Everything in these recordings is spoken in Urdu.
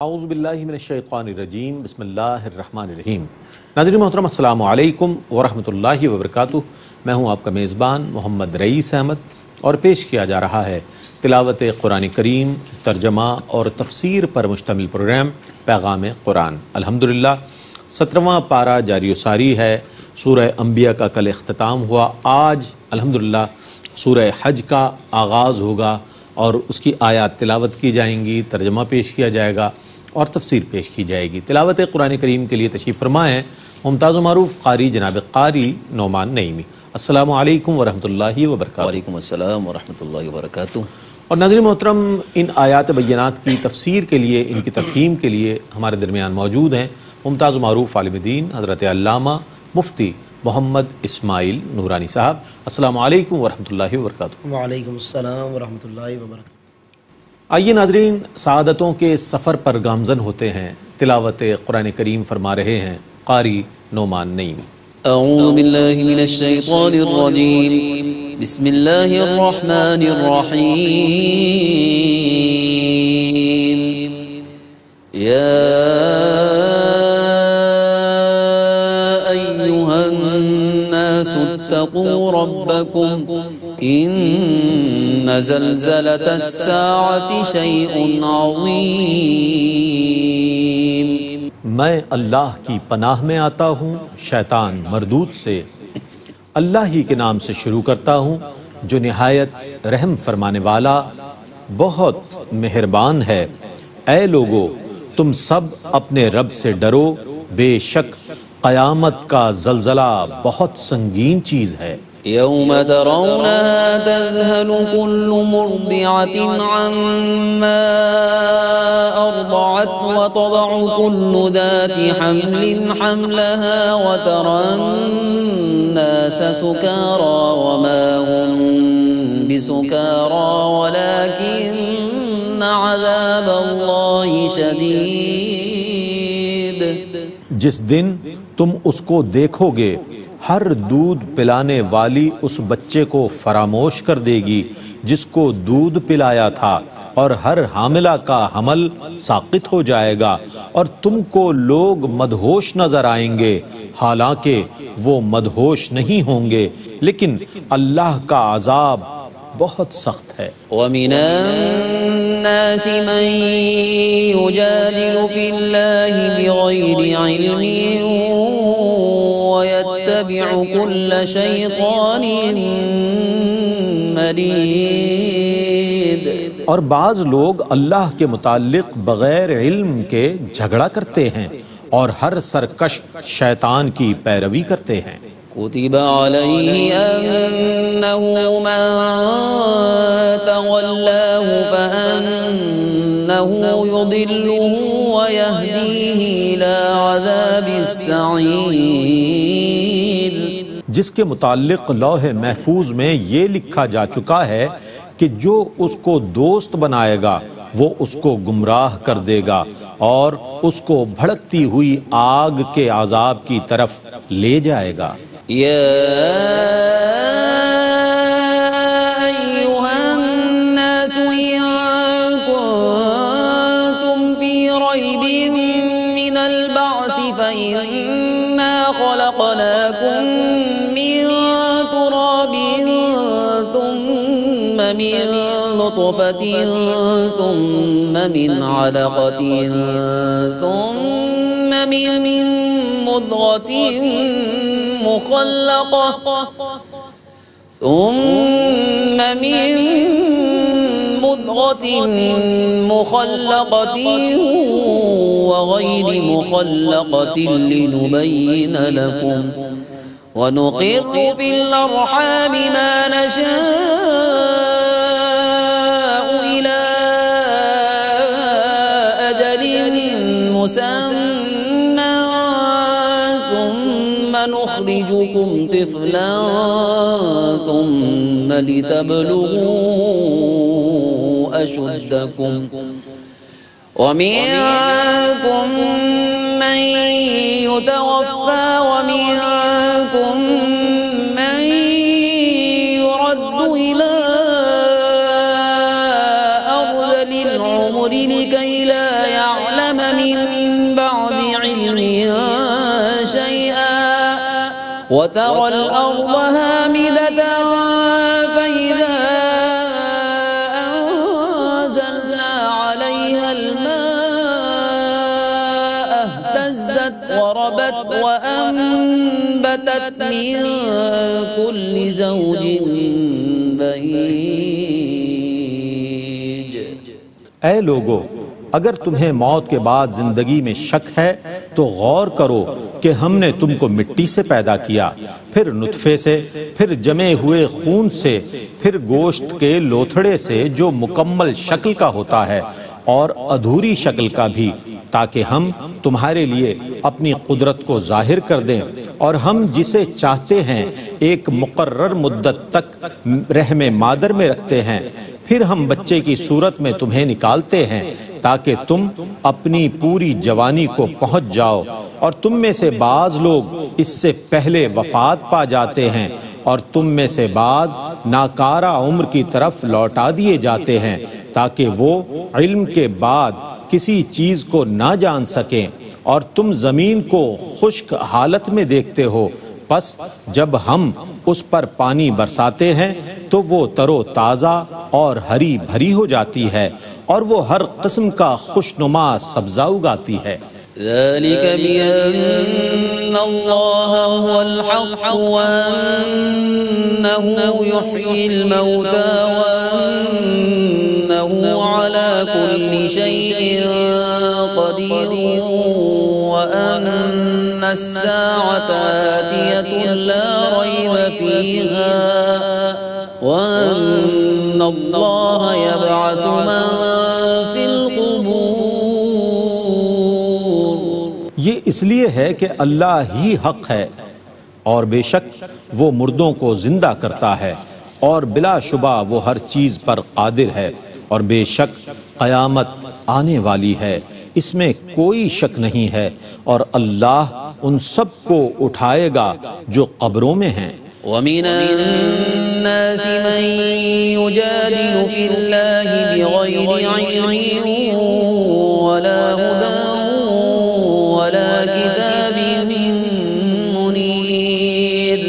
اعوذ باللہ من الشیطان الرجیم بسم اللہ الرحمن الرحیم۔ ناظرین محترم السلام علیکم ورحمۃ اللہ وبرکاتہ۔ میں ہوں آپ کا میزبان محمد رئیس احمد اور پیش کیا جا رہا ہے تلاوت قرآن کریم، ترجمہ اور تفسیر پر مشتمل پروگرام پیغام قرآن۔ الحمدللہ 17واں پارہ جاری و ساری ہے۔ سورہ انبیاء کا کل اختتام ہوا، آج الحمدللہ سورہ حج کا آغاز ہوگا اور اس کی آیات تلاوت کی جائیں گی، ترجمہ پیش کیا جائے گا اور تفسیر پیش کی جائے گی۔ تلاوت قرآن کریم کے لیے تشریف فرما ہے ممتاز و معروف قاری جناب قاری نعمان نعیمی۔ السلام علیکم ورحمۃ اللہ وبرکاتہ۔ وعلیکم السلام ورحمۃ اللہ وبرکاتہ۔ اور ناظرین محترم، ان آیات بینات کی تفسیر کے لیے، ان کی تفہیم کے لیے ہمارے درمیان موجود ہیں ممتاز و معروف عالم دین حضرت علامہ مفتی محمد اسماعیل نورانی صاحب۔ السلام علیکم ورحمۃ اللہ وبرکاتہ۔ وعلیکم السلام ورحمۃ اللہ وبرکاتہ۔ آئیے ناظرین، سعادتوں کے سفر پر گامزن ہوتے ہیں، تلاوت قرآن کریم فرما رہے ہیں قاری نعمان نعیمی۔ اعوذ باللہ من الشیطان الرجیم، بسم اللہ الرحمن الرحیم۔ یا ایہا الناس اتقوا ربکم ان زلزلة الساعة شیء عظیم۔ میں اللہ کی پناہ میں آتا ہوں شیطان مردود سے۔ اللہ ہی کے نام سے شروع کرتا ہوں جو نہایت رحم فرمانے والا بہت مہربان ہے۔ اے لوگو، تم سب اپنے رب سے ڈرو، بے شک قیامت کا زلزلہ بہت سنگین چیز ہے۔ یوم ترونها تذهل كل مرضعة عما أرضعت وتضع كل ذات حمل حملها وترى الناس سكارى وما هم بسكارى ولكن عذاب الله شديد۔ جس دن تم اس کو دیکھو گے، ہر دودھ پلانے والی اس بچے کو فراموش کر دے گی جس کو دودھ پلایا تھا، اور ہر حاملہ کا حمل ساقط ہو جائے گا، اور تم کو لوگ مدہوش نظر آئیں گے حالانکہ وہ مدہوش نہیں ہوں گے، لیکن اللہ کا عذاب بہت سخت ہے۔ وَمِنَ النَّاسِ مَن يُجَادِلُ فِي اللَّهِ بِغَيْرِ عِلْمٍ وَيَتَّبِعُ كُلَّ شَيْطَانٍ مَرِيدٍ۔ اور بعض لوگ اللہ کے متعلق بغیر علم کے جھگڑا کرتے ہیں اور ہر سرکش شیطان کی پیروی کرتے ہیں۔ كتب عليه أنه من تولاه فأنه يضله ويهديه إلى عذاب السعير۔ جس کے متعلق لوح محفوظ میں یہ لکھا جا چکا ہے کہ جو اس کو دوست بنائے گا وہ اس کو گمراہ کر دے گا اور اس کو بھڑکتی ہوئی آگ کے عذاب کی طرف لے جائے گا۔ يا أيها الناس إن كنتم في ريب من البعث فإنا خلقناكم من تراب ثم من نطفة ثم من علقة ثم من مضغة مخلقة وغير مخلقة لنبين لكم ونقر في الأرحام ما نشاء إلى أجل مسمى نخرجكم طفلا ثم لتبلغوا أشدكم ومنكم من يتوفى ومنكم من يرد إلى أرذل العمر لكي لا يعلم تعلم من بعد علم شيئا وترى الأرض هامدة فإذا أنزلنا عليها الماء اهتزت وربت وأنبتت من كل زوج بهيج. اے لوگو، اگر تمہیں موت کے بعد زندگی میں شک ہے تو غور کرو کہ ہم نے تم کو مٹی سے پیدا کیا، پھر نطفے سے، پھر جمے ہوئے خون سے، پھر گوشت کے لوتھڑے سے جو مکمل شکل کا ہوتا ہے اور ادھوری شکل کا بھی، تاکہ ہم تمہارے لیے اپنی قدرت کو ظاہر کر دیں، اور ہم جسے چاہتے ہیں ایک مقرر مدت تک رحم مادر میں رکھتے ہیں، پھر ہم بچے کی صورت میں تمہیں نکالتے ہیں تاکہ تم اپنی پوری جوانی کو پہنچ جاؤ، اور تم میں سے بعض لوگ اس سے پہلے وفات پا جاتے ہیں اور تم میں سے بعض ناکارہ عمر کی طرف لوٹا دیے جاتے ہیں تاکہ وہ علم کے بعد کسی چیز کو نہ جان سکیں، اور تم زمین کو خشک حالت میں دیکھتے ہو، پس جب ہم اس پر پانی برساتے ہیں تو وہ تر و تازہ اور ہری بھری ہو جاتی ہے، اور وہ ہر قسم کا خوشنما سبزہ اگاتی ہے. ذلك بأن الله هو الحق وأنه يحيي الموتى وأنه على كل شيء قدير وأن الساعة آتية لا ريب فيها وأن الله يبعث من في القبور. یہ اس لیے ہے کہ اللہ ہی حق ہے، اور بے شک وہ مردوں کو زندہ کرتا ہے، اور بلا شبہ وہ ہر چیز پر قادر ہے، اور بے شک قیامت آنے والی ہے، اس میں کوئی شک نہیں ہے، اور اللہ ان سب کو اٹھائے گا جو قبروں میں ہیں. ومن الناس من يجادل في الله بغير علم ولا هدى ولا كتاب منير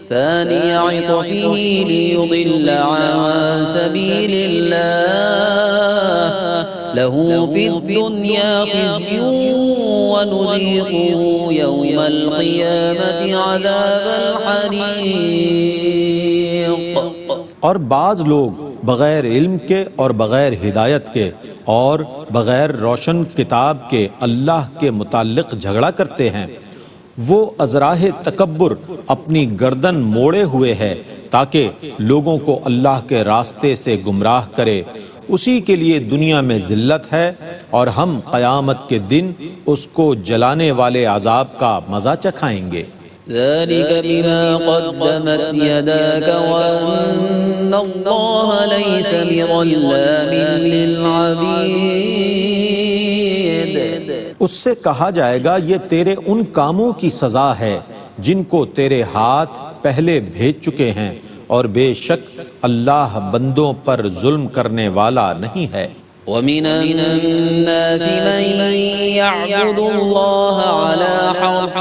ثاني عطفه ليضل عن سبيل الله له في الدنيا خزي ونذيقه يوم القيامة عذاب الحريق. اور بعض لوگ بغیر علم کے اور بغیر ہدایت کے اور بغیر روشن کتاب کے اللہ کے متعلق جھگڑا کرتے ہیں. وہ ازراہ تکبر اپنی گردن موڑے ہوئے ہے تاکہ لوگوں کو اللہ کے راستے سے گمراہ کرے. اسی کے لیے دنیا میں ذلت ہے، اور ہم قیامت کے دن اس کو جلانے والے عذاب کا مزہ چکھائیں گے. ذلك بما قدمت يداك وأن الله ليس بظلام للعبيد. اس سے کہا جائے گا یہ تیرے ان کاموں کی سزا ہے جن کو تیرے ہاتھ پہلے بھیج چکے ہیں، اور بے شک اللہ بندوں پر ظلم کرنے والا نہیں ہے. ومن الناس من يعبد الله على حرف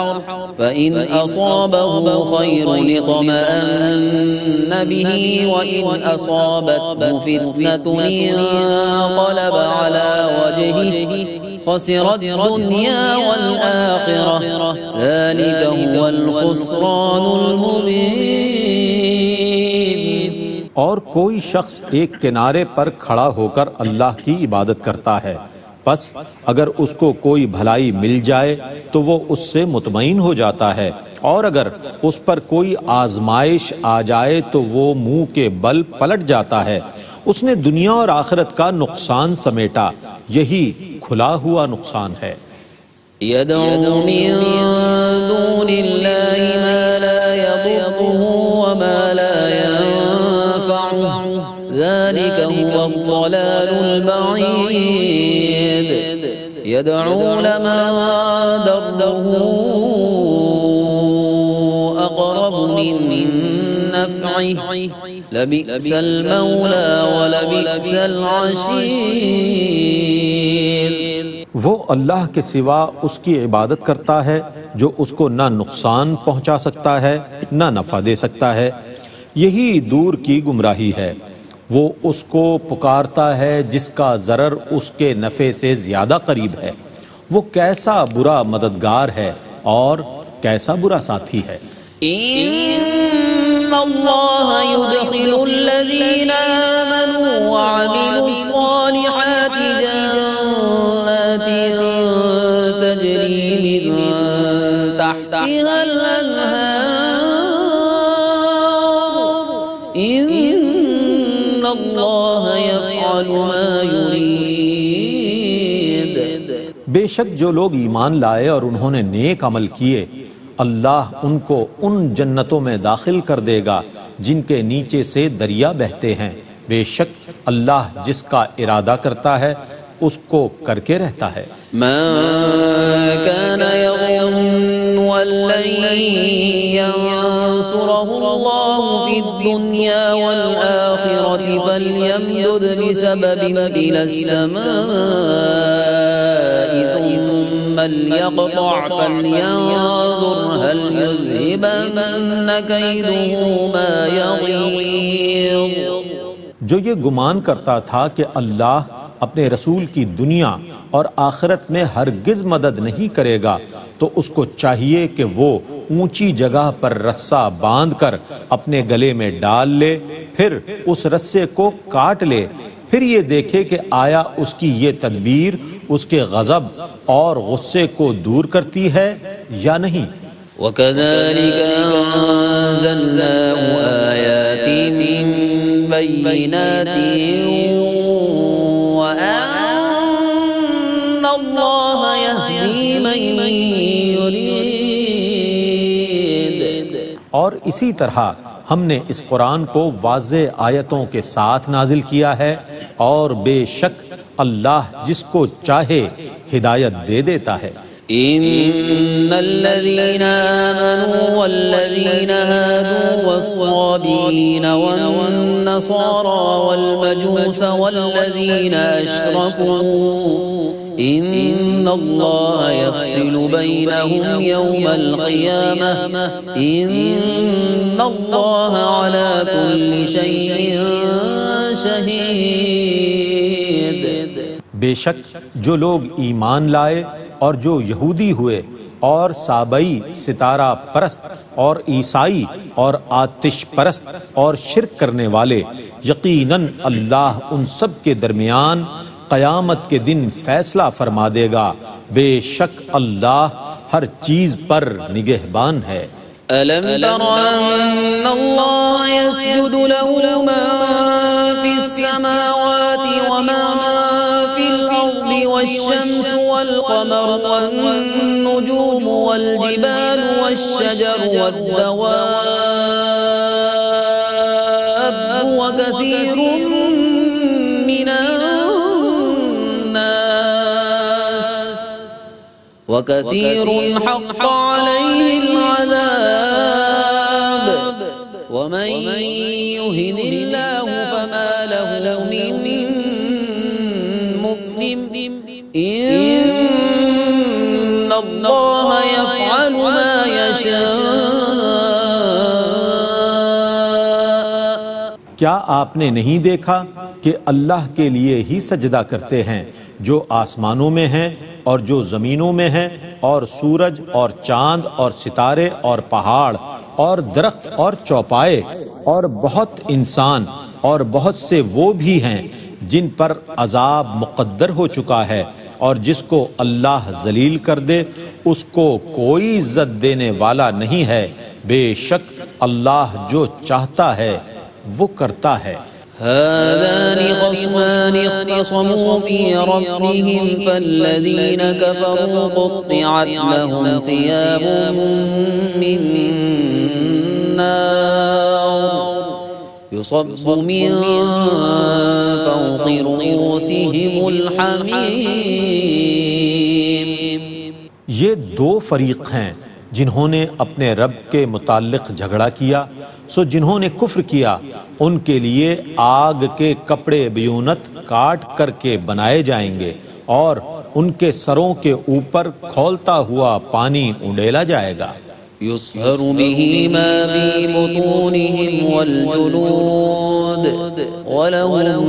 فإن أصابه خير اطمأن به وإن أصابته فتنة انقلب على وجهه خسر الدنيا والآخرة ذلك هو الخسران المبين. اور کوئی شخص ایک کنارے پر کھڑا ہو کر اللہ کی عبادت کرتا ہے، پس اگر اس کو کوئی بھلائی مل جائے تو وہ اس سے مطمئن ہو جاتا ہے، اور اگر اس پر کوئی آزمائش آ جائے تو وہ منہ کے بل پلٹ جاتا ہے. اس نے دنیا اور آخرت کا نقصان سمیٹا، یہی کھلا ہوا نقصان ہے. يدعو من دون الله ما لا يضره وما لا ينفعه ذلك هو الضلال البعيد. يدعو لمن ضره أقرب من نفعه لبئس المولى ولبئس العشير. وہ اللہ کے سوا اس کی عبادت کرتا ہے جو اس کو نہ نقصان پہنچا سکتا ہے نہ نفع دے سکتا ہے، یہی دور کی گمراہی ہے۔ وہ اس کو پکارتا ہے جس کا ضرر اس کے نفع سے زیادہ قریب ہے، وہ کیسا برا مددگار ہے اور کیسا برا ساتھی ہے۔ ان اللہ يدخل الذین آمنوا وعملوا الصالحات جنات تجری من تحتها الانہار ان اللہ یفعل ما یرید۔ بے شک جو لوگ ایمان لائے اور انہوں نے نیک عمل کیے، اللہ ان کو ان جنتوں میں داخل کر دے گا جن کے نیچے سے دریا بہتے ہیں، بے شک اللہ جس کا ارادہ کرتا ہے اس کو کر کے رہتا ہے۔ من كان يظن أن لن ينصره الله في الدنيا والآخرة فليمدد بسبب إلى السماء ثم ليقطع فلينظر هل يذهبن كيده ما يغيظ۔ جو یہ گمان کرتا تھا کہ اللہ اپنے رسول کی دنیا اور آخرت میں ہرگز مدد نہیں کرے گا، تو اس کو چاہیے کہ وہ اونچی جگہ پر رسہ باندھ کر اپنے گلے میں ڈال لے، پھر اس رسے کو کاٹ لے، پھر یہ دیکھے کہ آیا اس کی یہ تدبیر اس کے غضب اور غصے کو دور کرتی ہے یا نہیں۔ وَكَذَلِكَ أَنزَلْنَاهُ آيَاتٍ بَيِّنَاتٍ وَأَنَّ اللَّهَ يَهْدِي مَن يُرِيدُ۔ اور اسی طرح ہم نے اس قرآن کو واضح آیتوں کے ساتھ نازل کیا ہے، اور بے شک اللہ جس کو چاہے ہدایت دے دیتا ہے۔ ان الذين آمنوا والذين هادوا والصابئين والنصارى والمجوس والذين أشركوا ان الله يفصل بينهم يوم القيامة ان الله على كل شيء شهيد۔ بے شک جو لوگ ایمان لائے اور جو یہودی ہوئے اور سابئی ستارہ پرست اور عیسائی اور آتش پرست اور شرک کرنے والے، یقیناً اللہ ان سب کے درمیان قیامت کے دن فیصلہ فرما دے گا، بے شک اللہ ہر چیز پر نگہبان ہے۔ ألم تر أن الله يسجد له ما في السماوات وما في الأرض والشمس والقمر والنجوم والجبال والشجر والدواب وكثير من الناس وكثير حق عليه العذاب ومن يهن الله فما له من مكرم إن الله يفعل ما يشاء۔ کیا آپ نے نہیں دیکھا کہ اللہ کے لیے ہی سجدہ کرتے ہیں جو آسمانوں میں ہیں اور جو زمینوں میں ہیں، اور سورج اور چاند اور ستارے اور پہاڑ اور درخت اور چوپائے، اور بہت انسان اور بہت سے وہ بھی ہیں جن پر عذاب مقدر ہو چکا ہے، اور جس کو اللہ ذلیل کر دے اس کو کوئی عزت دینے والا نہیں ہے، بے شک اللہ جو چاہتا ہے وہ کرتا ہے۔ هذان خصمان اختصموا في ربهم فالذين كفروا قطعت لهم ثياب من نار يصب من فوق رؤوسهم الحميم۔ یہ دو فریق ہیں جنہوں نے اپنے رب کے متعلق جھگڑا کیا، سو جنہوں نے کفر کیا ان کے لیے آگ کے کپڑے بیونت کاٹ کر کے بنائے جائیں گے، اور ان کے سروں کے اوپر کھولتا ہوا پانی اڈیلا جائے گا۔ يصهر به ما في بطونهم والجلود ولهم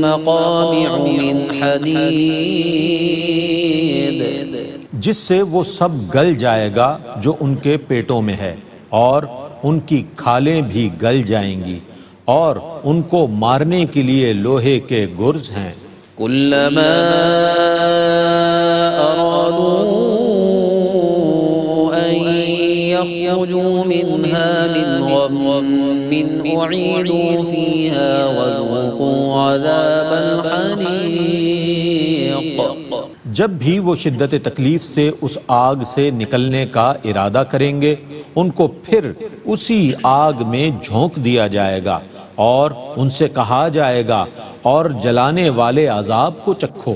مقامع من حديد جس سے وہ سب گل جائے گا جو ان کے پیٹوں میں ہے، اور ان کی کھالیں بھی گل جائیں گی، اور ان کو مارنے کے لیے لوہے کے گرز ہیں۔ كلما أرادوا أن يخرجوا منها من غم أعيدوا فيها وذوقوا عذاب الحريق۔ جب بھی وہ شدت تکلیف سے اس آگ سے نکلنے کا ارادہ کریں گے، ان کو پھر اسی آگ میں جھونک دیا جائے گا، اور ان سے کہا جائے گا اور جلانے والے عذاب کو چکھو۔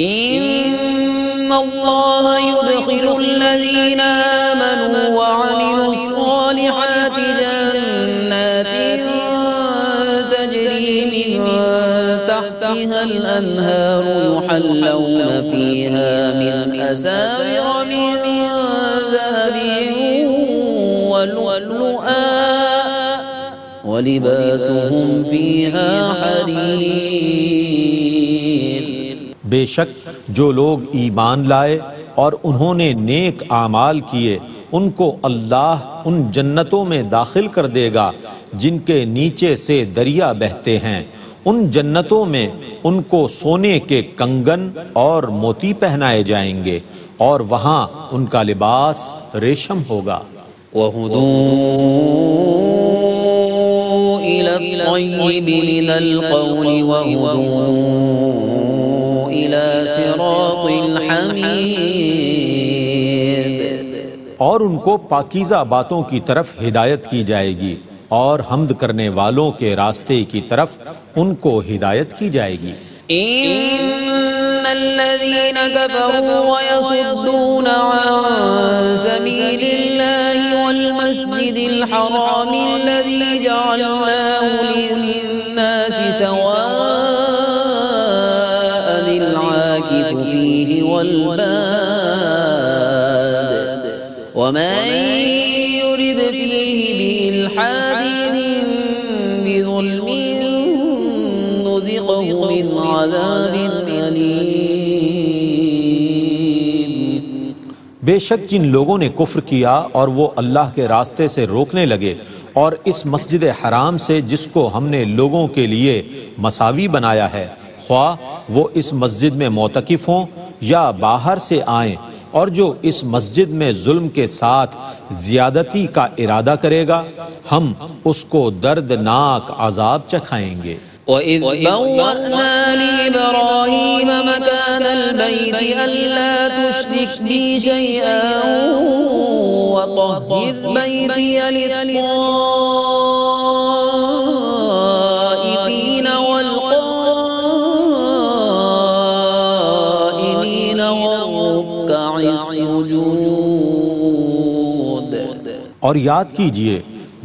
ان اللہ يدخل الذین آمنوا وعملوا الصالحات جنات تجری من تحتها الانہار يحلون فيها من اساور من ذهب ولؤلؤا وَلِبَاسُهُمْ فِيهَا حَرِيرٌ۔ بے شک جو لوگ ایمان لائے اور انہوں نے نیک اعمال کیے، ان کو اللہ ان جنتوں میں داخل کر دے گا جن کے نیچے سے دریا بہتے ہیں۔ ان جنتوں میں ان کو سونے کے کنگن اور موتی پہنائے جائیں گے، اور وہاں ان کا لباس ریشم ہوگا۔ وَهُدُوا إِلَى الطَّيِّبِ مِنَ الْقَوْلِ وَهُدُوا إِلَى صِرَاطِ الْحَمِيدِ۔ اور ان کو پاکیزہ باتوں کی طرف ہدایت کی جائے گی، اور حمد کرنے والوں کے راستے کی طرف ان کو ہدایت کی جائے گی۔ ان الذين كفروا ويصدون عن سبيل الله والمسجد الحرام الذي جعلناه للناس سواء العاكف فيه والباد ومن يرد فيه بإلحاد بظلم نذقه من عذاب أليم۔ بے شک جن لوگوں نے کفر کیا اور وہ اللہ کے راستے سے روکنے لگے، اور اس مسجد حرام سے جس کو ہم نے لوگوں کے لیے مساوی بنایا ہے، خواہ وہ اس مسجد میں معتکف ہوں یا باہر سے آئیں، اور جو اس مسجد میں ظلم کے ساتھ زیادتی کا ارادہ کرے گا، ہم اس کو دردناک عذاب چکھائیں گے۔ وَإِذْ بَوَّأْنَا لِإِبْرَاهِيمَ مَكَانَ الْبَيْتِ أَلَّا تُشْرِكْ بِي شَيْئًا وَطَهِّرْ بَيْتِيَ لِلطَّائِفِينَ وَالْقَائِمِينَ وَالرُّكَّعِ السُّجُودِ۔ اور یاد کیجئے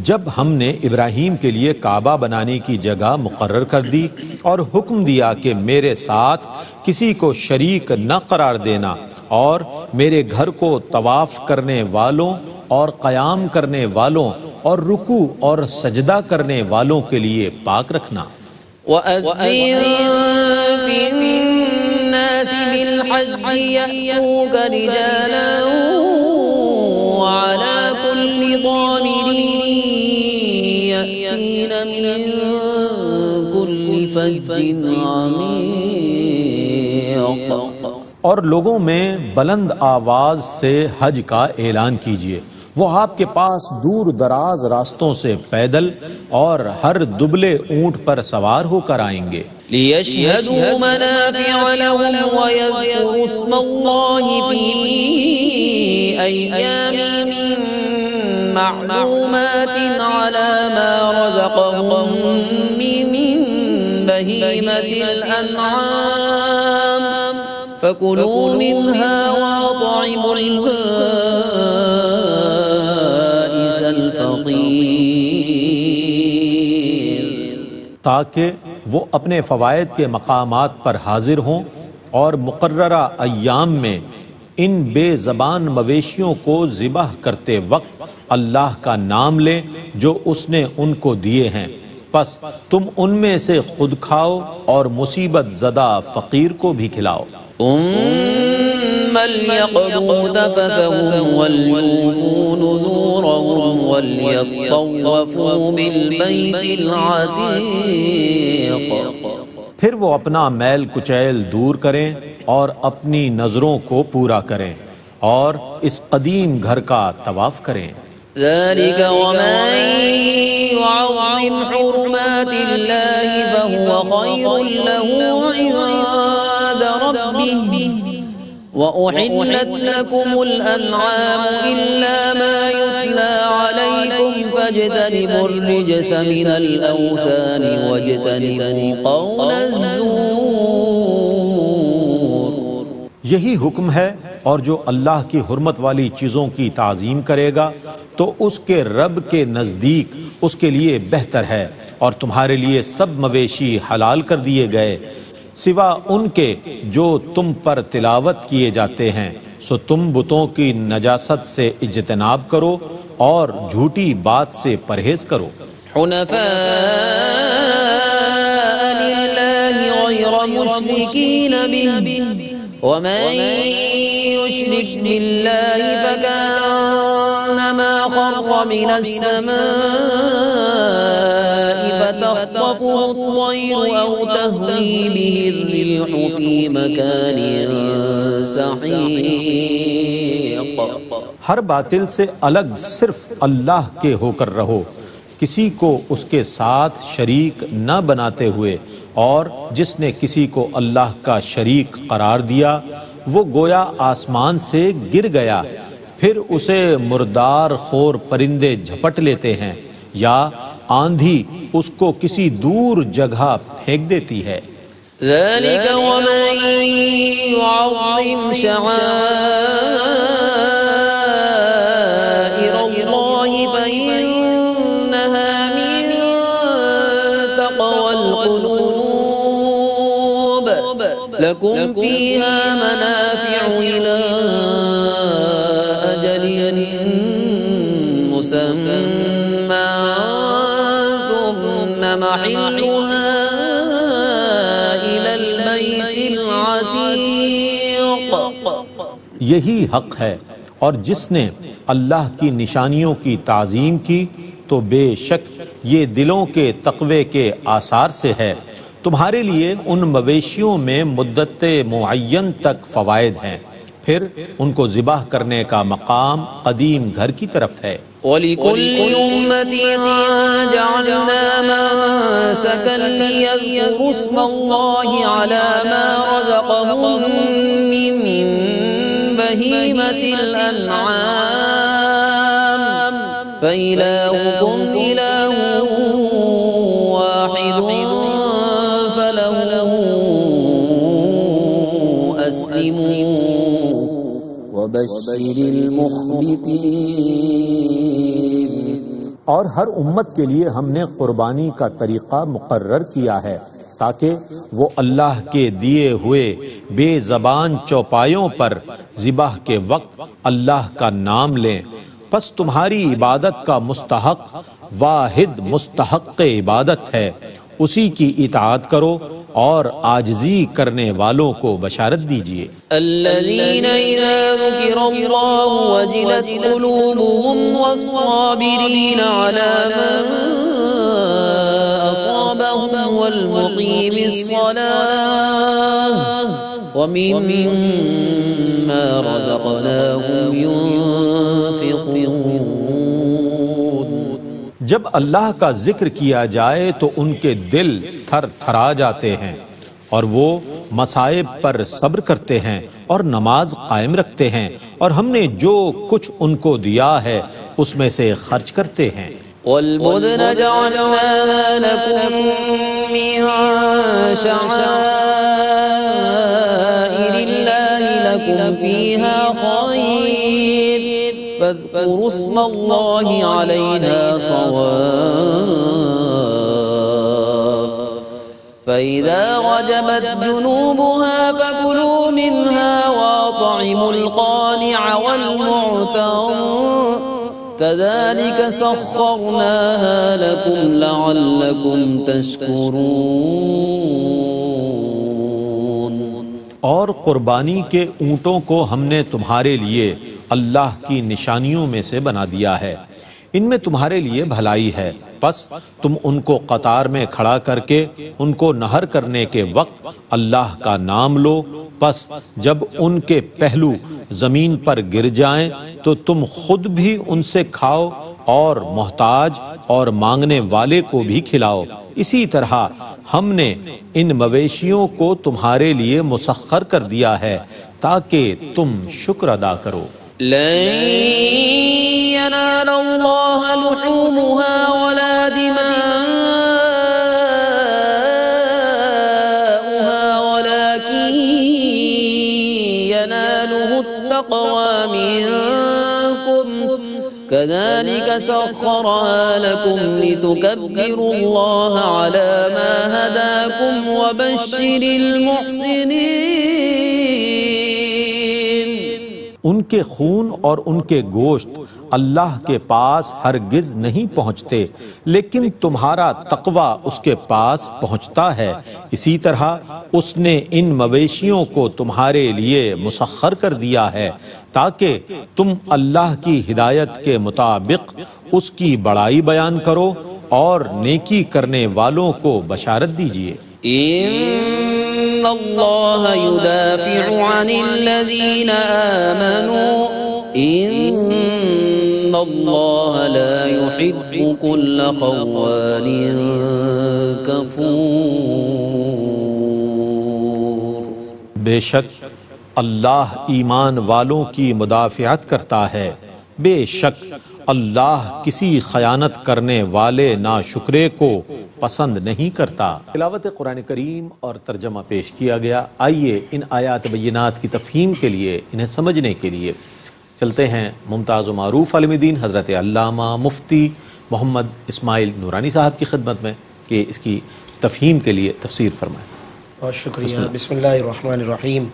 جب ہم نے ابراہیم کے لیے کعبہ بنانے کی جگہ مقرر کر دی اور حکم دیا کہ میرے ساتھ کسی کو شریک نہ قرار دینا، اور میرے گھر کو طواف کرنے والوں اور قیام کرنے والوں اور رکوع اور سجدہ کرنے والوں کے لیے پاک رکھنا۔ وَأَذِّن فِي النَّاسِ بِالْحَجِّ يَأْتُوكَ رِجَالًا وَعَلَى كُلِّ ضَامِرٍ يَأْتِينَ مِن كُلِّ فَجٍّ عَمِيقٍ۔ اور لوگوں میں بلند آواز سے حج کا اعلان کیجئے، وہ آپ کے پاس دور دراز راستوں سے پیدل اور ہر دبلے اونٹ پر سوار ہو کر آئیں گے۔ لِيَشْهَدُوا مَنَافِعَ لَهُمْ وَيَذْكُرُوا اسْمَ اللَّهِ فِي أَيَّامٍ مَّعْلُومَاتٍ عَلَى مَا رَزَقَهُم مِّن بَهِيمَةِ الْأَنْعَامِ فَكُلُوا مِنْهَا وَأَطْعِمُوا الْبَائِسَ الْفَقِيرَ، تاکہ وہ اپنے فوائد کے مقامات پر حاضر ہوں اور مقررہ ایام میں ان بے زبان مویشیوں کو ذبح کرتے وقت اللہ کا نام لیں جو اس نے ان کو دیے ہیں، پس تم ان میں سے خود کھاؤ اور مصیبت زدہ فقیر کو بھی کھلاؤ۔ ثم ليقضوا تفثهم وليوفوا نذورهم وليطوفوا بالبيت العتيق۔ پھر وہ اپنا میل کچیل دور کریں اور اپنی نظروں کو پورا کریں اور اس قدیم گھر کا طواف کریں۔ ذلك ومن يعظم حرمات الله فهو خير له عند ربه وأحلت لكم الأنعام إلا ما يتلى عليكم فاجتنبوا الرجس من الأوثان واجتنبوا قول الزور۔ یہی حکم ہے، اور جو اللہ کی حرمت والی چیزوں کی تعظیم کرے گا تو اس کے رب کے نزدیک اس کے لیے بہتر ہے، اور تمہارے لیے سب مویشی حلال کر دیے گئے سوا ان کے جو تم پر تلاوت کیے جاتے ہیں، سو تم بتوں کی نجاست سے اجتناب کرو اور جھوٹی بات سے پرہیز کرو۔ حنفاء لله غير مشركين به ومن يشرك بالله فكأنما خر من السماء فتخطفه الطير أو تهوي به الريح في مكان سحيق۔ ہر باطل سے الگ صرف اللہ کے ہو کر رہو، کسی کو اس کے ساتھ شریک نہ بناتے ہوئے، اور جس نے کسی کو اللہ کا شریک قرار دیا وہ گویا آسمان سے گر گیا، پھر اسے مردار خور پرندے جھپٹ لیتے ہیں، یا آندھی اس کو کسی دور جگہ پھینک دیتی ہے۔ ذلك ومن يعظم شعائر الله فإنها من تقوى القلوب لكم فيها منافع إلى أجل مسمى ثم محلها إلى البيت العتيق۔ یہی حق ہے، اور جس نے اللہ کی نشانیوں کی تعظیم کی تو بے شک یہ دلوں کے تقوی کے آثار سے ہے۔ تمہارے لیے ان مویشیوں میں مدت معین تک فوائد ہیں، پھر ان کو ذبح کرنے کا مقام قدیم گھر کی طرف ہے۔ وَلِكُلِّ أُمَّةٍ جَعَلْنَا مَنسَكًا لِيَذْكُرُوا اسْمَ اللَّهِ عَلَى مَا رَزَقَهُم مِّن بَهِيمَةِ الْأَنْعَامِ فَإِلَٰهُكُمْ إِلَٰهٌ وَاحِدٌ فَلَهُ أَسْلِمُوا وَبَشِّرِ الْمُخْبِتِينَ۔ اور ہر امت کے لیے ہم نے قربانی کا طریقہ مقرر کیا ہے تاکہ وہ اللہ کے دیے ہوئے بے زبان چوپایوں پر ذبح کے وقت اللہ کا نام لیں، پس تمہاری عبادت کا مستحق واحد مستحق عبادت ہے، اسی کی اطاعت کرو اور عاجزی کرنے والوں کو بشارت دیجیے۔ الذين إذا ذكر الله وجلت قلوبهم والصابرين على ما أصابهم والمقيم الصلاة ومما رزقناهم ينفقون۔ جب اللہ کا ذکر کیا جائے تو ان کے دل تھر تھرا جاتے ہیں، اور وہ مصائب پر صبر کرتے ہیں اور نماز قائم رکھتے ہیں، اور ہم نے جو کچھ ان کو دیا ہے اس میں سے خرچ کرتے ہیں۔ والبدن جعلناها لكم من شعائر الله لكم فيها خير فاذكروا اسم الله عليها صواف فإذا وجبت جنوبها فكلوا منها وأطعموا القانع والمعتر كذلك سخرناها لكم لعلكم تشكرون۔ اور قربانی کے اونٹوں کو ہم نے تمہارے لیے اللہ کی نشانیوں میں سے بنا دیا ہے، ان میں تمہارے لیے بھلائی ہے، پس تم ان کو قطار میں کھڑا کر کے ان کو نہر کرنے کے وقت اللہ کا نام لو، پس جب ان کے پہلو زمین پر گر جائیں تو تم خود بھی ان سے کھاؤ اور محتاج اور مانگنے والے کو بھی کھلاؤ۔ اسی طرح ہم نے ان مویشیوں کو تمہارے لیے مسخر کر دیا ہے تاکہ تم شکر ادا کرو۔ لن ينال الله لحومها ولا دماؤها ولكن يناله التقوى منكم كذلك سخرها لكم لتكبروا الله على ما هداكم وبشر المحسنين۔ ان کے خون اور ان کے گوشت اللہ کے پاس ہرگز نہیں پہنچتے، لیکن تمہارا تقوی اس کے پاس پہنچتا ہے۔ اسی طرح اس نے ان مویشیوں کو تمہارے لیے مسخر کر دیا ہے تاکہ تم اللہ کی ہدایت کے مطابق اس کی بڑائی بیان کرو اور نیکی کرنے والوں کو بشارت دیجیے۔ ان اللہ يدافع عن الذین آمنوا ان اللہ لا يحب كل خوان کفور۔ بے شک اللہ ایمان والوں کی مدافعت کرتا ہے، بے شک اللہ کسی خیانت کرنے والے ناشکرے کو پسند نہیں کرتا۔ تلاوت قرآن کریم اور ترجمہ پیش کیا گیا۔ آئیے ان آیات بینات کی تفہیم کے لیے، انہیں سمجھنے کے لیے چلتے ہیں ممتاز و معروف عالم دین حضرت علامہ مفتی محمد اسماعیل نورانی صاحب کی خدمت میں کہ اس کی تفہیم کے لیے تفسیر فرمائیں۔ بہت شکریہ۔ بسم اللہ الرحمن الرحیم۔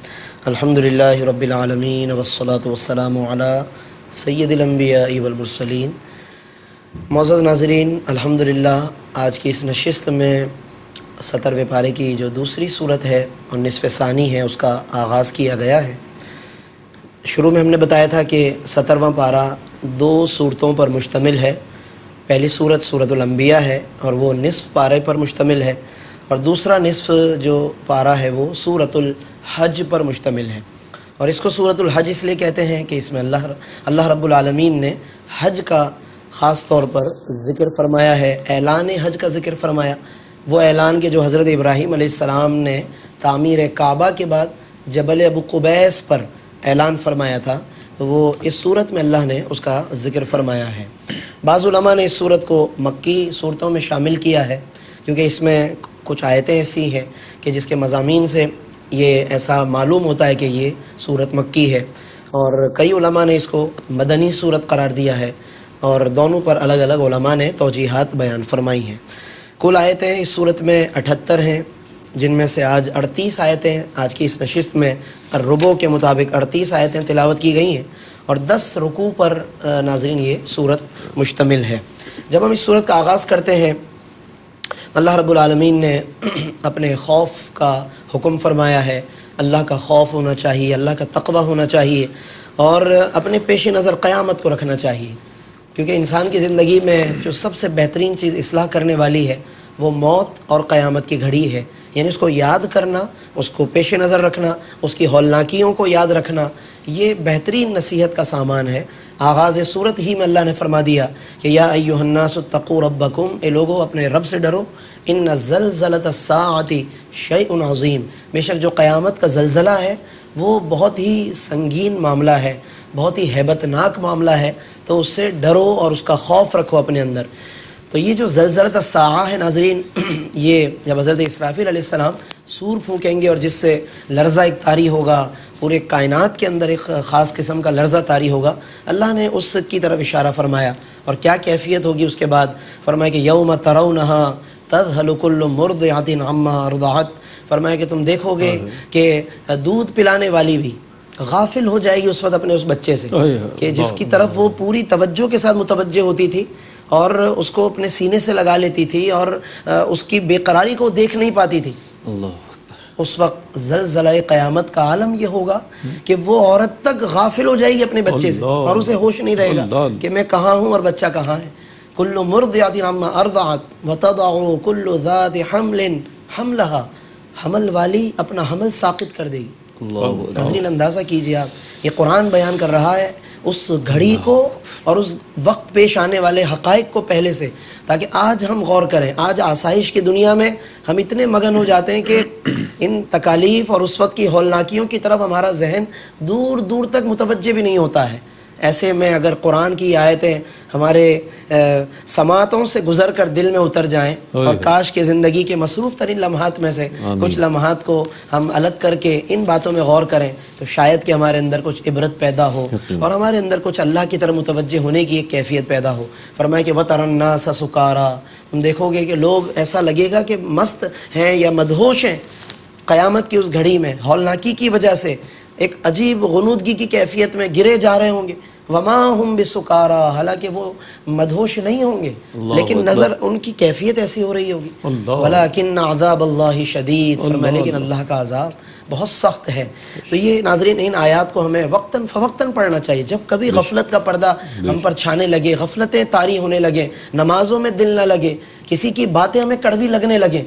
الحمدللہ رب العالمین والصلاة والسلام علی سید الانبیاء والمرسلین۔ معزز ناظرین، الحمدللہ آج کی اس نشست میں 17ویں پارے کی جو دوسری صورت ہے اور نصف ثانی ہے اس کا آغاز کیا گیا ہے۔ شروع میں ہم نے بتایا تھا کہ 17واں پارہ 2 صورتوں پر مشتمل ہے۔ پہلی صورت سورۃ الانبیاء ہے اور وہ نصف پارے پر مشتمل ہے، اور دوسرا نصف جو پارہ ہے وہ سورۃ الحج پر مشتمل ہے۔ اور اس کو سورۃ الحج اس لیے کہتے ہیں کہ اس میں اللہ رب العالمین نے حج کا خاص طور پر ذکر فرمایا ہے، اعلان حج کا ذکر فرمایا۔ وہ اعلان کہ جو حضرت ابراہیم علیہ السلام نے تعمیر کعبہ کے بعد جبل ابو قبیس پر اعلان فرمایا تھا، تو وہ اس صورت میں اللہ نے اس کا ذکر فرمایا ہے۔ بعض علماء نے اس صورت کو مکی صورتوں میں شامل کیا ہے، کیونکہ اس میں کچھ آیتیں ایسی ہیں کہ جس کے مضامین سے یہ ایسا معلوم ہوتا ہے کہ یہ صورت مکی ہے، اور کئی علماء نے اس کو مدنی صورت قرار دیا ہے، اور دونوں پر الگ الگ علماء نے توجیحات بیان فرمائی ہیں۔ کل آیتیں اس صورت میں 78 ہیں، جن میں سے آج 38 آیتیں آج کی اس نشست میں الربع کے مطابق 38 آیتیں تلاوت کی گئی ہیں، اور 10 رکوع پر ناظرین یہ صورت مشتمل ہے۔ جب ہم اس صورت کا آغاز کرتے ہیں، اللہ رب العالمین نے اپنے خوف کا حکم فرمایا ہے۔ اللہ کا خوف ہونا چاہیے، اللہ کا تقوی ہونا چاہیے، اور اپنے پیش نظر قیامت کو رکھنا چاہیے، کیونکہ انسان کی زندگی میں جو سب سے بہترین چیز اصلاح کرنے والی ہے وہ موت اور قیامت کی گھڑی ہے۔ یعنی اس کو یاد کرنا، اس کو پیش نظر رکھنا، اس کی ہولناکیوں کو یاد رکھنا، یہ بہترین نصیحت کا سامان ہے۔ آغاز صورت ہی میں اللہ نے فرما دیا کہ یا ایھا الناس اتقوا ربکم، اے لوگو اپنے رب سے ڈرو، ان زلزلۃ الساعۃ شیء عظیم، بے شک جو قیامت کا زلزلہ ہے وہ بہت ہی سنگین معاملہ ہے، بہت ہی ہیبت ناک معاملہ ہے، تو اس سے ڈرو اور اس کا خوف رکھو اپنے اندر۔ تو یہ جو زلزلۃ الساعہ ہے ناظرین، یہ جب حضرت اسرافیل علیہ السلام سور پھونکیں گے اور جس سے لرزہ ایک طاری ہوگا، پورے کائنات کے اندر ایک خاص قسم کا لرزہ طاری ہوگا، اللہ نے اس کی طرف اشارہ فرمایا۔ اور کیا کیفیت ہوگی اس کے بعد؟ فرمایا کہ یوم ترونہا تذہل کل مرضعۃ عما ارضعت، فرمایا کہ تم دیکھو گے کہ دودھ پلانے والی بھی غافل ہو جائے گی اس وقت اپنے اس بچے سے کہ جس کی طرف وہ پوری توجہ کے ساتھ متوجہ ہوتی تھی اور اس کو اپنے سینے سے لگا لیتی تھی اور اس کی بے قراری کو دیکھ نہیں پاتی تھی۔ اس وقت زلزلہ قیامت کا عالم یہ ہوگا کہ وہ عورت تک غافل ہو جائے گی اپنے بچے سے اور اسے ہوش نہیں رہے گا کہ میں کہاں ہوں اور بچہ کہاں ہے۔ کل مرضعۃ عما ارضعت وتضع کل ذات حمل حملها، حمل والی اپنا حمل ساقط کر دے گی۔ ناظرین اندازہ کیجئے آپ، یہ قرآن بیان کر رہا ہے اس گھڑی کو اور اس وقت پیش آنے والے حقائق کو پہلے سے، تاکہ آج ہم غور کریں۔ آج آسائش کی دنیا میں ہم اتنے مگن ہو جاتے ہیں کہ ان تکالیف اور اس وقت کی ہولناکیوں کی طرف ہمارا ذہن دور دور تک متوجہ بھی نہیں ہوتا ہے۔ ایسے میں اگر قرآن کی آیتیں ہمارے سماعتوں سے گزر کر دل میں اتر جائیں اور کاش کہ زندگی کے مصروف ترین لمحات میں سے کچھ لمحات کو ہم الگ کر کے ان باتوں میں غور کریں تو شاید کہ ہمارے اندر کچھ عبرت پیدا ہو اور ہمارے اندر کچھ اللہ کی طرف متوجہ ہونے کی ایک کیفیت پیدا ہو۔ فرمایا کہ وَتَرَى النَّاسَ سُكَارَىٰ، تم دیکھو گے کہ لوگ ایسا لگے گا کہ مست ہیں یا مدہوش ہیں قیامت کی اس گھڑی میں، ہولناکی کی وجہ سے ایک عجیب غنودگی کی کیفیت میں گرے جا رہے ہوں گے۔ وما ہم بسکارا، حالانکہ وہ مدہوش نہیں ہوں گے لیکن نظر ان کی کیفیت ایسی ہو رہی ہوگی۔ ولیکن عذاب اللہ شدید، فرمایا لیکن اللہ کا عذاب بہت سخت ہے۔ تو یہ ناظرین ان آیات کو ہمیں وقتاً فوقتاً پڑھنا چاہیے۔ جب کبھی غفلت کا پردہ ہم پر چھانے لگے، غفلتیں طاری ہونے لگے، نمازوں میں دل نہ لگے، کسی کی باتیں ہمیں کڑوی لگنے لگیں،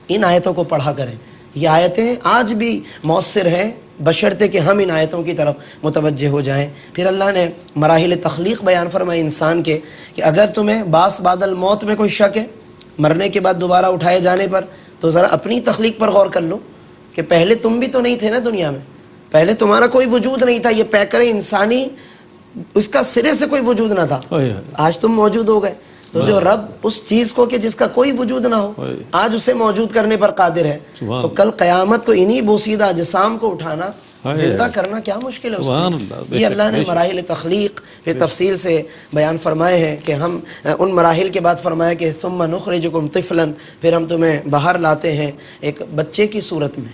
ان آیتوں کو پڑھا کریں۔ یہ آیتیں آج بھی مؤثر ہیں بشرطے کہ ہم ان آیتوں کی طرف متوجہ ہو جائیں۔ پھر اللہ نے مراحل تخلیق بیان فرمائے انسان کے کہ اگر تمہیں باس بعد الموت میں کوئی شک ہے، مرنے کے بعد دوبارہ اٹھائے جانے پر، تو ذرا اپنی تخلیق پر غور کر لو کہ پہلے تم بھی تو نہیں تھے نا دنیا میں، پہلے تمہارا کوئی وجود نہیں تھا، یہ پیکر انسانی اس کا سرے سے کوئی وجود نہ تھا، آج تم موجود ہو گئے۔ تو جو رب اس چیز کو کہ جس کا کوئی وجود نہ ہو آج اسے موجود کرنے پر قادر ہے، تو کل قیامت کو انہی بوسیدہ اجسام کو اٹھانا، زندہ کرنا کیا مشکل ہے اس میں۔ یہ اللہ نے مراحل تخلیق پھر تفصیل سے بیان فرمائے ہیں کہ ہم ان مراحل کے بعد فرمایا کہ ثم نخرجکم طفلا، پھر ہم تمہیں باہر لاتے ہیں ایک بچے کی صورت میں،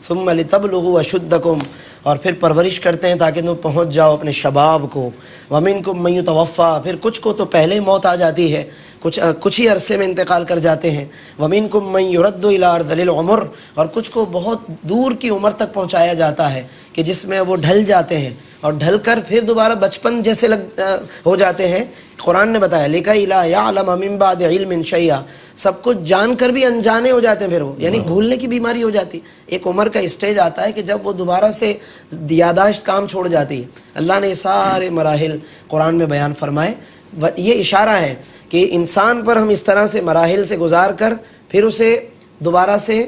ثم لتبلغوا اشدکم، اور پھر پرورش کرتے ہیں تاکہ تم پہنچ جاؤ اپنے شباب کو۔ ومنکم من یتوفی، پھر کچھ کو تو پہلے موت آ جاتی ہے، کچھ ہی عرصے میں انتقال کر جاتے ہیں۔ ومنکم من یرد الی ارذل العمر، اور کچھ کو بہت دور کی عمر تک پہنچایا جاتا ہے کہ جس میں وہ ڈھل جاتے ہیں اور ڈھل کر پھر دوبارہ بچپن جیسے ہو جاتے ہیں۔ قرآن نے بتایا لِكَيْ لَا يَعْلَمَ مِن بَعْدِ عِلْمٍ شَيْئًا، سب کچھ جان کر بھی انجانے ہو جاتے ہیں، پھر وہ یعنی بھولنے کی بیماری ہو جاتی۔ ایک عمر کا اسٹیج آتا ہے کہ جب وہ دوبارہ سے یاداشت کام چھوڑ جاتی ہے۔ اللہ نے سارے مراحل قرآن میں بیان فرمائے۔ یہ اشارہ ہے کہ انسان پر ہم اس طرح سے مراحل سے گزار کر پھر اسے دوبارہ سے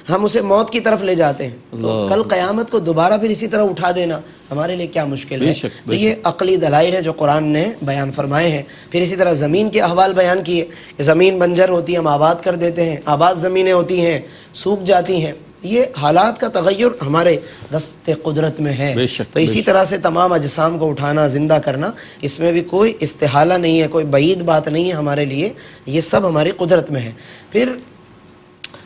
ہم اسے موت کی طرف لے جاتے ہیں، تو کل قیامت کو دوبارہ پھر اسی طرح اٹھا دینا ہمارے لیے کیا مشکل ہے۔ تو یہ عقلی دلائل ہیں جو قرآن نے بیان فرمائے ہیں۔ پھر اسی طرح زمین کے احوال بیان کیے، زمین بنجر ہوتی ہے ہم آباد کر دیتے ہیں، آباد زمینیں ہوتی ہیں سوکھ جاتی ہیں۔ یہ حالات کا تغیر ہمارے دست قدرت میں ہے۔ تو اسی طرح سے تمام اجسام کو اٹھانا، زندہ کرنا، اس میں بھی کوئی استحالہ نہیں ہے، کوئی بعید بات نہیں ہے ہمارے لیے، یہ سب ہماری قدرت میں ہے۔ پھر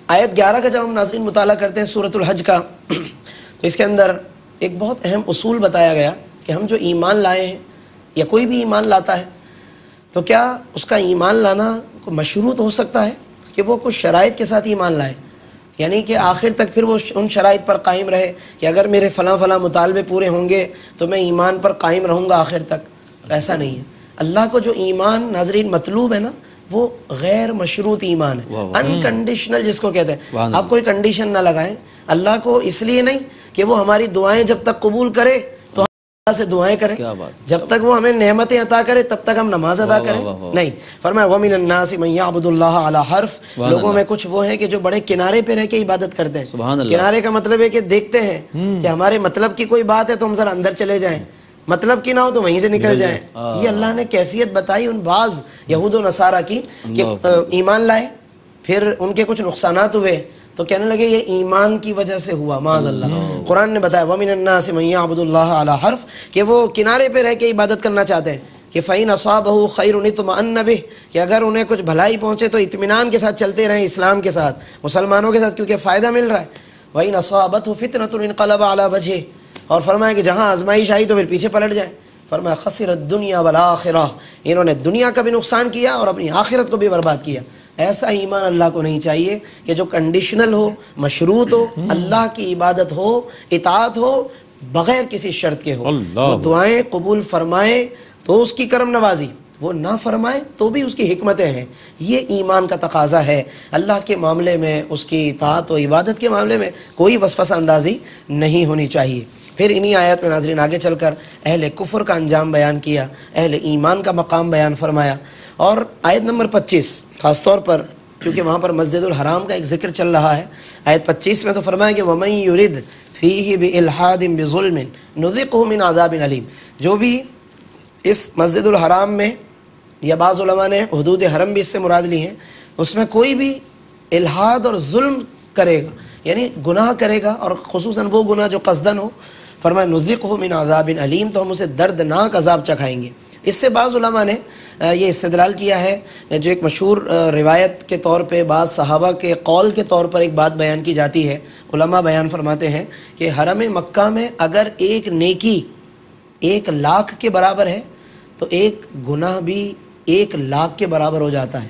آیت 11 کا جب ہم ناظرین مطالعہ کرتے ہیں سورۃ الحج کا، تو اس کے اندر ایک بہت اہم اصول بتایا گیا کہ ہم جو ایمان لائے ہیں یا کوئی بھی ایمان لاتا ہے تو کیا اس کا ایمان لانا مشروط ہو سکتا ہے کہ وہ کچھ شرائط کے ساتھ ایمان لائے، یعنی کہ آخر تک پھر وہ ان شرائط پر قائم رہے کہ اگر میرے فلاں فلاں مطالبے پورے ہوں گے تو میں ایمان پر قائم رہوں گا آخر تک۔ ایسا نہیں ہے۔ اللہ کو جو ایمان ناظرین مطلوب ہے نا، وہ غیر مشروط ایمان ہے، انکنڈیشنل جس کو کہتے ہیں۔ آپ کوئی کنڈیشن نہ لگائیں اللہ کو، اس لیے نہیں کہ وہ ہماری دعائیں جب تک قبول کرے تو ہم اللہ سے دعائیں کریں، جب تک وہ ہمیں نعمتیں عطا کرے تب تک ہم نماز ادا کریں، نہیں۔ فرمایا وَمِنَ النَّاسِ مَن يَعْبُدُ اللَّهَ عَلَى حَرْفٍ، لوگوں میں کچھ وہ ہیں کہ جو بڑے کنارے پہ رہ کے عبادت کرتے ہیں۔ کنارے کا مطلب ہے کہ دیکھتے ہیں کہ ہمارے مطلب کی کوئی بات ہے تو ہم ذرا اندر چلے جائیں، مطلب کی نہ ہو تو وہیں سے نکل جائیں۔ یہ اللہ نے کیفیت بتائی ان بعض یہود و نصارہ کی کہ ایمان لائے، پھر ان کے کچھ نقصانات ہوئے تو کہنے لگے یہ ایمان کی وجہ سے ہوا، معاذ اللہ۔ قرآن نے بتایا وَمِنَ النَّاسِ مَن يَعْبُدُ اللَّهَ عَلَى حَرْفٍ، کہ وہ کنارے پہ رہ کے عبادت کرنا چاہتے ہیں، کہ فَإِنْ أَصَابَهُ خَيْرٌ اطْمَأَنَّ بِهِ، کہ اگر انہیں کچھ بھلائی پہنچے تو اطمینان کے ساتھ چلتے رہیں اسلام کے ساتھ، مسلمانوں کے ساتھ، کیونکہ فائدہ مل رہا ہے۔ وَإِنْ أَصَابَتْهُ فِتْنَةٌ انقلب عَلَى وَجْهِهِ، اور فرمایا کہ جہاں آزمائش آئی تو پھر پیچھے پلٹ جائے۔ فرمایا خسر الدنیا والآخرہ، انہوں نے دنیا کا بھی نقصان کیا اور اپنی آخرت کو بھی برباد کیا۔ ایسا ایمان اللہ کو نہیں چاہیے کہ جو کنڈیشنل ہو، مشروط ہو، اللہ کی عبادت ہو، اطاعت ہو، بغیر کسی شرط کے ہو، وہ دعائیں قبول فرمائے تو اس کی کرم نوازی، وہ نہ فرمائے تو بھی اس کی حکمتیں ہیں۔ یہ ایمان کا تقاضا ہے۔ اللہ کے معاملے میں، اس کی اطاعت و عبادت کے معاملے میں کوئی وسوسہ اندازی نہیں ہونی چاہیے۔ پھر انہی آیات میں ناظرین آگے چل کر اہل کفر کا انجام بیان کیا، اہل ایمان کا مقام بیان فرمایا، اور آیت نمبر 25 خاص طور پر کیونکہ وہاں پر مسجد الحرام کا ایک ذکر چل رہا ہے، آیت 25 میں تو فرمایا کہ وَمَن يُرِدْ فِيهِ بِإِلْحَادٍ بِظُلْمٍ نُذِقْهُ مِنْ عَذَابٍ عَلِيمٍ، جو بھی اس مسجد الحرام میں، یا بعض علماء نے حدود حرم بھی اس سے مراد لی ہیں، اس میں کوئی بھی الحاد اور ظلم کرے گا، یعنی گناہ کرے گا، اور خصوصاً وہ گناہ جو قصدن ہو، فرمایا نذقہ من عذاب علیم، تو ہم اسے دردناک عذاب چکھائیں گے۔ اس سے بعض علماء نے یہ استدلال کیا ہے، جو ایک مشہور روایت کے طور پہ بعض صحابہ کے قول کے طور پر ایک بات بیان کی جاتی ہے، علماء بیان فرماتے ہیں کہ حرم مکہ میں اگر ایک نیکی 1,00,000 کے برابر ہے تو ایک گناہ بھی 1,00,000 کے برابر ہو جاتا ہے۔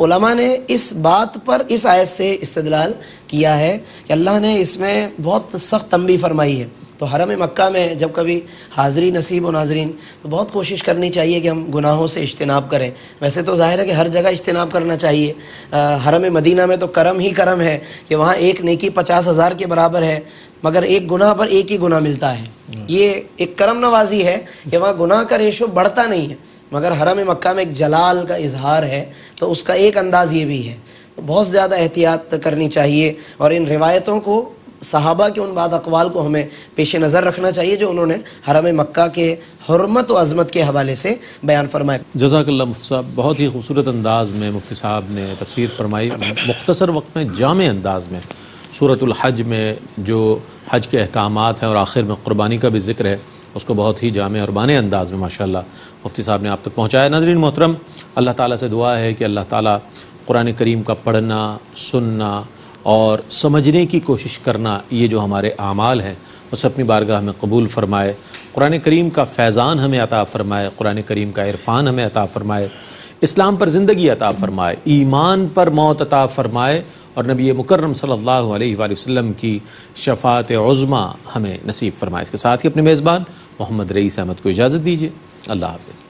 علماء نے اس بات پر اس آیت سے استدلال کیا ہے کہ اللہ نے اس میں بہت سخت تنبیہ فرمائی ہے۔ تو حرم مکہ میں جب کبھی حاضری نصیب و ناظرین تو بہت کوشش کرنی چاہیے کہ ہم گناہوں سے اجتناب کریں۔ ویسے تو ظاہر ہے کہ ہر جگہ اجتناب کرنا چاہیے، حرم مدینہ میں تو کرم ہی کرم ہے کہ وہاں ایک نیکی 50,000 کے برابر ہے، مگر ایک گناہ پر ایک ہی گناہ ملتا ہے۔ یہ ایک کرم نوازی ہے کہ وہاں گناہ کا ریشو بڑھتا نہیں ہے، مگر حرم مکہ میں ایک جلال کا اظہار ہے، تو اس کا ایک انداز یہ بھی ہے۔ بہت زیادہ احتیاط کرنی چاہیے، اور ان روایتوں کو، صحابہ کے ان بعض اقوال کو ہمیں پیش نظر رکھنا چاہیے جو انہوں نے حرم مکہ کے حرمت و عظمت کے حوالے سے بیان فرمایا۔ جزاک اللہ مفتی صاحب، بہت ہی خوبصورت انداز میں مفتی صاحب نے تفسیر فرمائی، مختصر وقت میں جامع انداز میں۔ سورۃ الحج میں جو حج کے احکامات ہیں اور آخر میں قربانی کا بھی ذکر ہے، اس کو بہت ہی جامع اور معنی انداز میں ماشاءاللہ مفتی صاحب نے آپ تک پہنچایا۔ ناظرین محترم، اللہ تعالیٰ سے دعا ہے کہ اللہ تعالیٰ قرآن کریم کا پڑھنا، سننا اور سمجھنے کی کوشش کرنا، یہ جو ہمارے اعمال ہیں، اسے اپنی بارگاہ میں قبول فرمائے۔ قرآن کریم کا فیضان ہمیں عطا فرمائے، قرآن کریم کا عرفان ہمیں عطا فرمائے، اسلام پر زندگی عطا فرمائے، ایمان پر موت عطا فرمائے، اور نبی مکرم صلی اللہ علیہ وآلہ وسلم کی شفاعت عظمیٰ ہمیں نصیب فرمائے۔ اس کے ساتھ ہی اپنے میزبان محمد رئیس احمد کو اجازت دیجیے۔ اللہ حافظ۔